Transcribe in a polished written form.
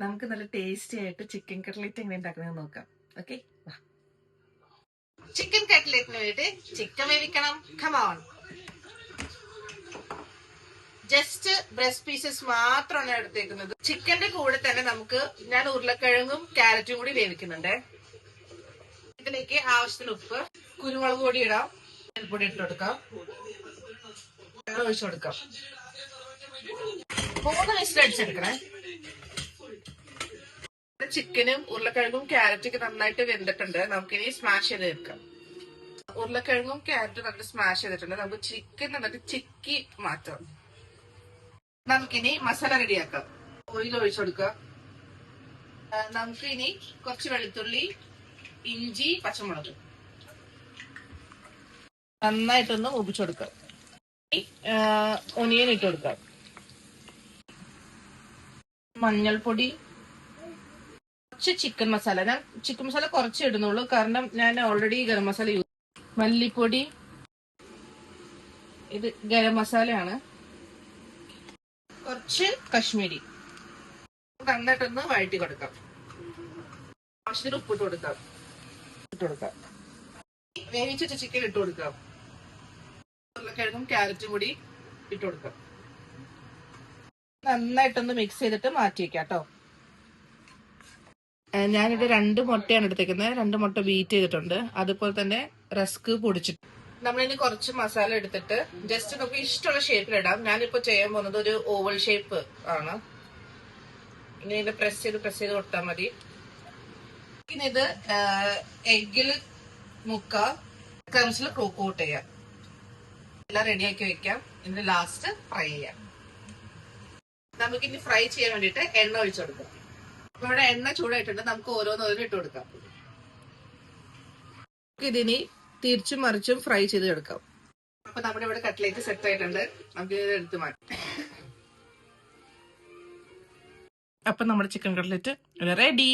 നമുക്ക് നല്ല ടേസ്റ്റി ആയിട്ട് ചിക്കൻ കട്ട്ലേറ്റ് എങ്ങനെ ഉണ്ടാക്കുന്നത് നോക്കാം. ഓക്കെ, ചിക്കൻ കട്ട്ലേറ്റിന് വേണ്ടി ചിക്കൻ വേവിക്കണം. കമോൺ. ജസ്റ്റ് ബ്രസ്റ്റ് പീസസ് മാത്രമാണ് എടുത്തേക്കുന്നത്. ചിക്കന്റെ കൂടെ തന്നെ ഞാൻ ഉരുളക്കിഴങ്ങും ക്യാരറ്റും കൂടി വേവിക്കുന്നുണ്ട്. ഇതിലേക്ക് ആവശ്യത്തിന് ഉപ്പ്, കുരുമുളക് പൊടി ഇടാം, പൊടി ഇട്ട് കൊടുക്കാം, ഒഴിച്ചു കൊടുക്കാം. 3 വിസിൽ അടിച്ചെടുക്കണേ. ചിക്കനും ഉരുളക്കിഴങ്ങും ക്യാരറ്റൊക്കെ നന്നായിട്ട് വെന്തിട്ടുണ്ട്. നമുക്കിനി സ്മാഷ് ചെയ്ത് എടുക്കാം. ഉരുളക്കിഴങ്ങും ക്യാരറ്റും നല്ല സ്മാഷ് ചെയ്തിട്ടുണ്ട്. നമുക്ക് ചിക്കൻ നന്നായിട്ട് ചിക്കി മാറ്റാം. നമുക്കിനി മസാല റെഡിയാക്കാം. ഓയിൽ ഒഴിച്ചു കൊടുക്കാം. നമുക്ക് ഇനി കുറച്ച് വെളുത്തുള്ളി, ഇഞ്ചി, പച്ചമുളക് നന്നായിട്ടൊന്ന് ഒപ്പിച്ചു കൊടുക്കാം. ഒനിയൻ ഇട്ട് കൊടുക്കാം. മഞ്ഞൾപ്പൊടി, കുറച്ച് ചിക്കൻ മസാല. ഞാൻ ചിക്കൻ മസാല കുറച്ച് ഇടുന്നുള്ളൂ, കാരണം ഞാൻ ഓൾറെഡി ഗരം മസാല യൂസ്. മല്ലിപ്പൊടി, ഇത് ഗരം മസാലയാണ്. കുറച്ച് കശ്മീരി. നന്നായിട്ടൊന്ന് വഴറ്റി കൊടുക്കാം. ആവശ്യത്തിന് ഉപ്പിട്ട് കൊടുക്കാം. വേവിച്ചിട്ട് ചിക്കൻ ഇട്ട് കൊടുക്കാം. ഉരുളക്കിഴങ്ങും ക്യാരറ്റും കൂടി ഇട്ട് കൊടുക്കാം. നന്നായിട്ടൊന്ന് മിക്സ് ചെയ്തിട്ട് മാറ്റി വെക്കാം കേട്ടോ. ഞാനിത് 2 മുട്ടയാണ് എടുത്തേക്കുന്നത്. 2 മുട്ട ബീറ്റ് ചെയ്തിട്ടുണ്ട്. അതുപോലെ തന്നെ റസ്ക് പൊടിച്ചിട്ട്. നമ്മളിനി കുറച്ച് മസാല എടുത്തിട്ട് ജസ്റ്റ് നമുക്ക് ഇഷ്ടമുള്ള ഷേപ്പിലിടാം. ഞാനിപ്പോ ചെയ്യാൻ പോകുന്നത് ഒരു ഓവൽ ഷേപ്പ് ആണ്. ഇനി ഇത് പ്രസ് ചെയ്ത് കൊടുത്താൽ മതി. ഇനി ഇത് എഗ്ഗിൽ ക്രംസിൽ കോട്ട് ചെയ്യാം. എല്ലാം റെഡിയാക്കി വെക്കാം. ഇതിന് ലാസ്റ്റ് ഫ്രൈ ചെയ്യാം. നമുക്കിനി ഫ്രൈ ചെയ്യാൻ വേണ്ടിയിട്ട് എണ്ണ ഒഴിച്ചു കൊടുക്കാം. ഇവിടെ എണ്ണ ചൂടായിട്ടുണ്ട്. നമുക്ക് ഓരോന്നോരോന്നും ഇട്ട് കൊടുക്കാം. ഇതിനി തിരിച്ചും മറിച്ചും ഫ്രൈ ചെയ്ത് എടുക്കാം. അപ്പൊ നമ്മുടെ ഇവിടെ കട്ട്ലേറ്റ് സെറ്റ് ആയിട്ടുണ്ട്. നമുക്ക് ഇത് എടുത്ത് മാറ്റാം. അപ്പൊ നമ്മുടെ ചിക്കൻ കട്ട്ലേറ്റ് റെഡി.